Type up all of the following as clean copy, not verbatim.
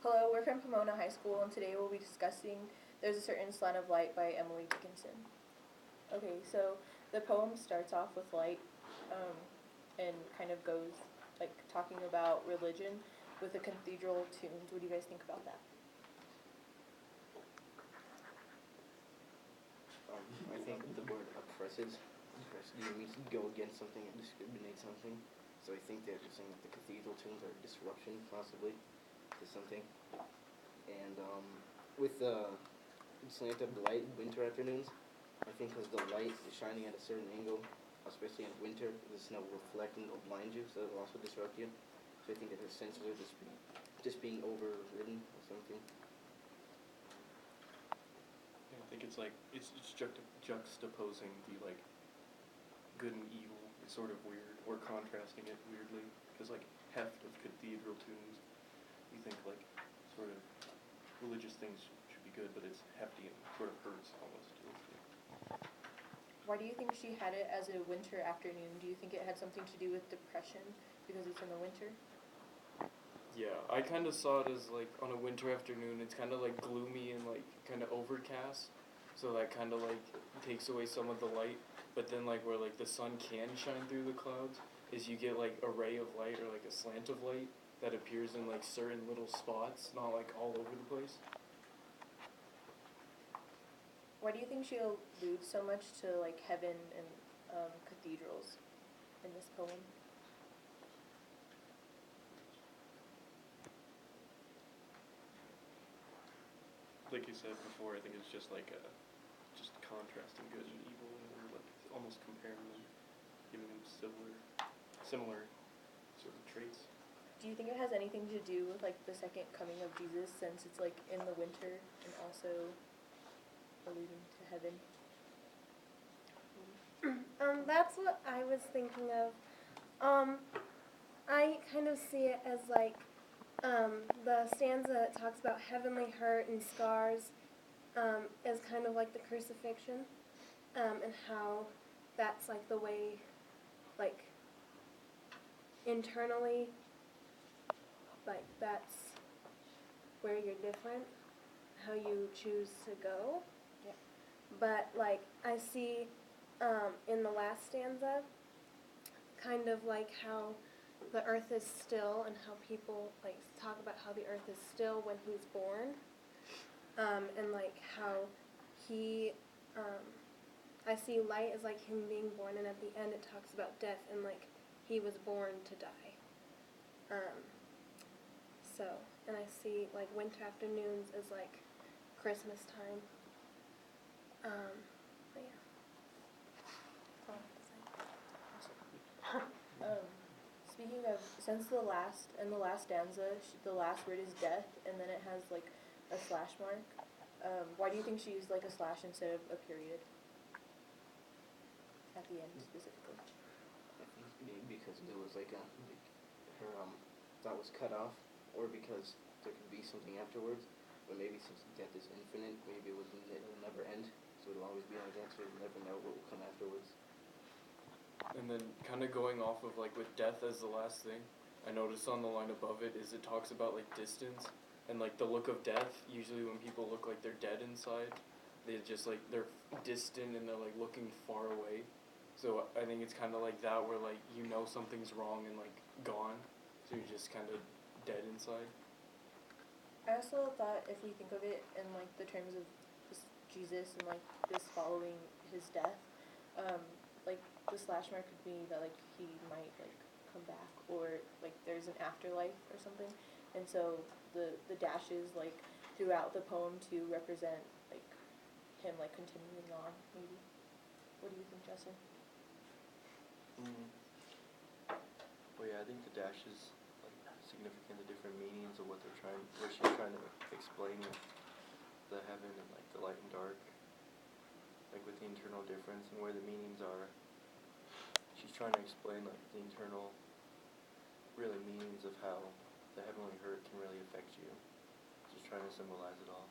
Hello, we're from Pomona High School, and today we'll be discussing There's a Certain Slant of Light by Emily Dickinson. Okay, so the poem starts off with light and kind of goes like talking about religion with the cathedral tunes. What do you guys think about that? I think the word oppresses means to go against something and discriminate something. So I think they're just saying that the cathedral tunes are a disruption, possibly, to something. And with the slant of the light in winter afternoons, I think because the light is shining at a certain angle, especially in winter, the snow will reflect and it'll blind you, so it'll also disrupt you. So I think that their senses are just being overridden or something. Yeah, I think it's like it's juxtaposing the like good and evil is sort of weird, or contrasting it weirdly, because like heft of cathedral tunes, you think like sort of religious things should be good, but it's hefty and sort of hurts almost to listen to. Why do you think she had it as a winter afternoon? Do you think it had something to do with depression because it's in the winter? Yeah, I kind of saw it as like on a winter afternoon, it's kind of like gloomy and like kind of overcast, so that kind of like takes away some of the light. But then like where like the sun can shine through the clouds is you get like a ray of light or like a slant of light that appears in like certain little spots, not like all over the place. Why do you think she alludes so much to like heaven and cathedrals in this poem? Like you said before, I think it's just like just contrasting good and evil, or like almost comparing them, giving them similar sort of traits. Do you think it has anything to do with like the second coming of Jesus, since it's like in the winter and also alluding to heaven? That's what I was thinking of. Um, I kind of see it as like the stanza that talks about heavenly hurt and scars is kind of like the crucifixion, and how that's like the way, like internally, like that's where you're different, how you choose to go. Yeah. But like I see in the last stanza, kind of like how the earth is still and how people like talk about how the earth is still when he's born, and like how he I see light as like him being born, and at the end it talks about death and like he was born to die. um, so and I see like winter afternoons as like Christmas time. But yeah. That's all I have to say. Speaking of, since the last stanza, the last word is death, and then it has like a slash mark. Why do you think she used like a slash instead of a period at the end specifically? I think because there was like her thought was cut off, or because there could be something afterwards. But maybe since death is infinite, maybe it'll never end, so it'll always be like that. So you'll never know what will come afterwards. And then kind of going off of like with death as the last thing, I noticed on the line above it is it talks about like distance and like the look of death. Usually when people look like they're dead inside, they just like they're distant and they're like looking far away. So I think it's kind of like that where like you know something's wrong and like gone, so you're just kind of dead inside. I also thought if we think of it in like the terms of Jesus and like this following his death, um, like the slash mark could be that like he might like come back, or like there's an afterlife or something, and so the dashes like throughout the poem to represent like him like continuing on maybe. What do you think, Justin? Mm. Well, yeah, I think the dash is like significant, the different meanings of what she's trying to explain with the heaven and like the light and dark, like with the internal difference and where the meanings are. She's trying to explain like the internal, really meanings of how the heavenly hurt can really affect you. Just trying to symbolize it all.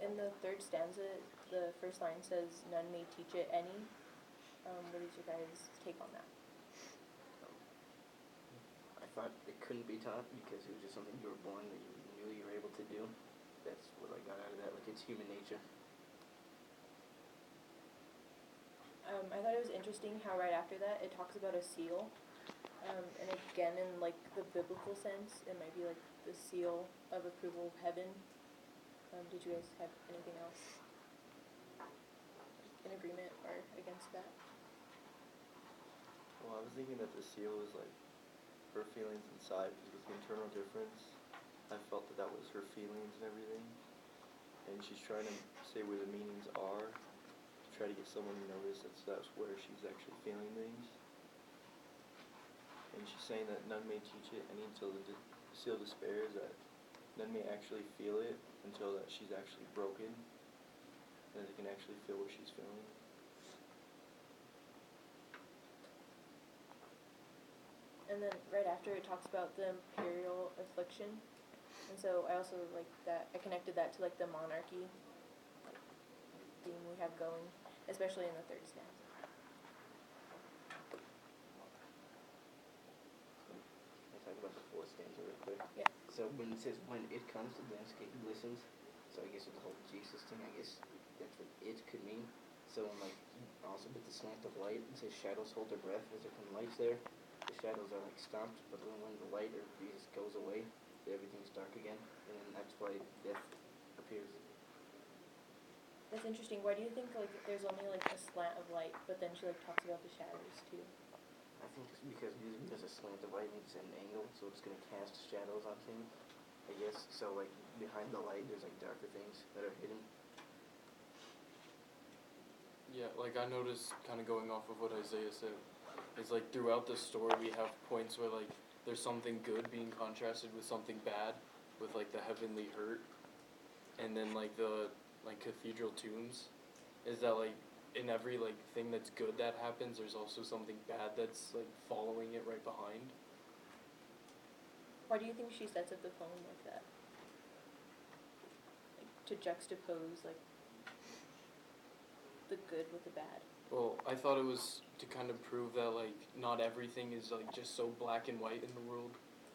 In the third stanza, the first line says, "None may teach it any." What is your guys' take on that? I thought it couldn't be taught because it was just something you were born that you knew you were able to do. That's what I got out of that. Like, it's human nature. I thought it was interesting how right after that it talks about a seal. And again, in like the biblical sense, it might be like the seal of approval of heaven. Did you guys have anything else in agreement or against that? Well, I was thinking that the seal is like her feelings inside, because with the internal difference, I felt that that was her feelings and everything, and she's trying to say where the meanings are, to try to get someone to notice that's where she's actually feeling things. And she's saying that none may teach it any until the seal despairs, that none may actually feel it until that she's actually broken, and they can actually feel what she's feeling. And then right after it talks about the imperial affliction, and so I also like that. I connected that to like the monarchy like, theme we have going, especially in the third stanza. I talk about the fourth stanza real quick. Yeah. So when it says when it comes, the landscape listens. So I guess with the whole Jesus thing, I guess that's what it could mean. So like also with the slant of light, it says shadows hold their breath as there come lights there. The shadows are like stopped, but then when the light or Jesus goes away, everything's dark again, and then that's why death appears. That's interesting. Why do you think like there's only like a slant of light, but then she like talks about the shadows too? I think it's because there's a slant of light and it's at an angle, so it's gonna cast shadows on things. I guess so. Like behind the light, there's like darker things that are hidden. Yeah, like I noticed, kind of going off of what Isaiah said, is like throughout the story we have points where like there's something good being contrasted with something bad, with like the heavenly hurt, and then like the like cathedral tombs, is that like in every like thing that's good that happens, there's also something bad that's like following it right behind. Why do you think she sets up the poem like that? Like to juxtapose like the good with the bad. Well, I thought it was to kind of prove that like not everything is like just so black and white in the world,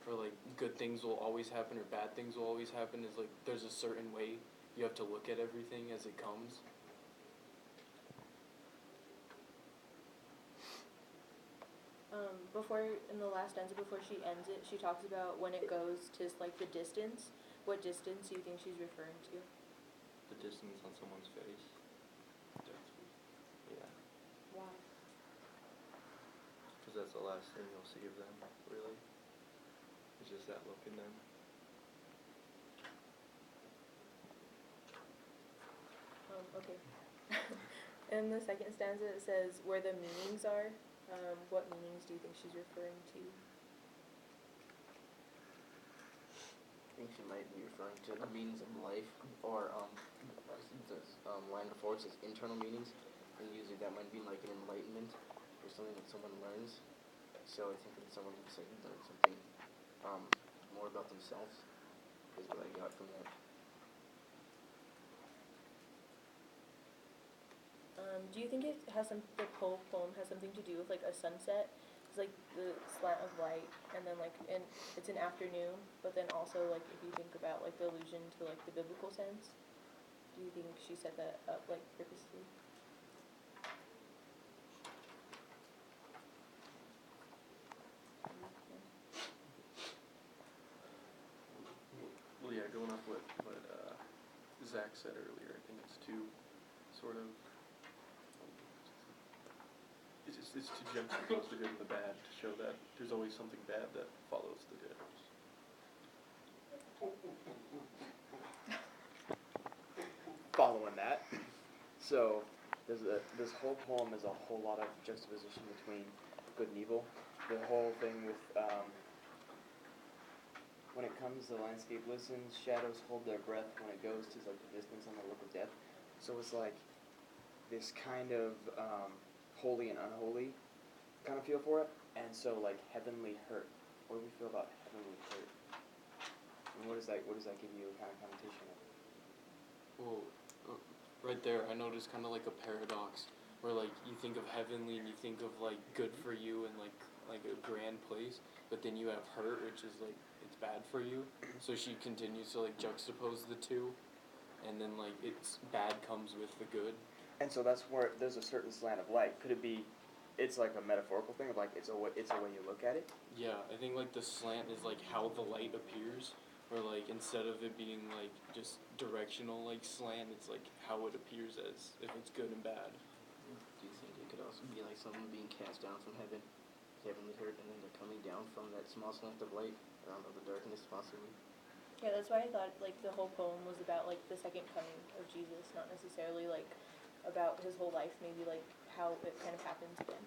or like good things will always happen or bad things will always happen. Is like there's a certain way you have to look at everything as it comes. Before in the last stanza, before she ends it, she talks about when it goes to like the distance. What distance do you think she's referring to? The distance on someone's face. Yeah. Why? Because that's the last thing you'll see of them, really. It's just that look in them. Okay. In the second stanza, it says where the meanings are. What meanings do you think she's referring to? I think she might be referring to the meanings of life, or the line before it says internal meanings, and usually that might be like an enlightenment or something that someone learns. So I think that someone looks like learned something more about themselves is what I got from that. Do you think it has the whole poem has something to do with like a sunset? It's like the slant of light, and then like it's an afternoon, but then also like if you think about like the allusion to like the biblical sense, do you think she set that up like purposely? Well, yeah, going off what Zach said earlier, I think it's to sort of it's to juxtapose the good and the bad, to show that there's always something bad that follows the good. Following that, so this whole poem is a whole lot of juxtaposition between good and evil. The whole thing with when it comes to landscape listens, shadows hold their breath. When it goes to like the distance on the look of death, so it's like this kind of holy and unholy kind of feel for it. And so like heavenly hurt. What do we feel about heavenly hurt? And what does that give you a kind of connotation of? Well, right there, I noticed kind of like a paradox, where like you think of heavenly and you think of like good for you and like like a grand place, but then you have hurt, which is like it's bad for you. So she continues to like juxtapose the two, and then like it's bad comes with the good. And so that's where there's a certain slant of light. Could it be? It's like a metaphorical thing of like it's a way you look at it. Yeah, I think like the slant is like how the light appears, or like instead of it being like just directional like slant, it's like how it appears as if it's good and bad. Do you think it could also be like someone being cast down from heaven, heavenly hurt, and then they're coming down from that small slant of light, I don't know, the darkness possibly? Yeah, that's why I thought like the whole poem was about like the second coming of Jesus, not necessarily like about his whole life, maybe like how it kind of happens again.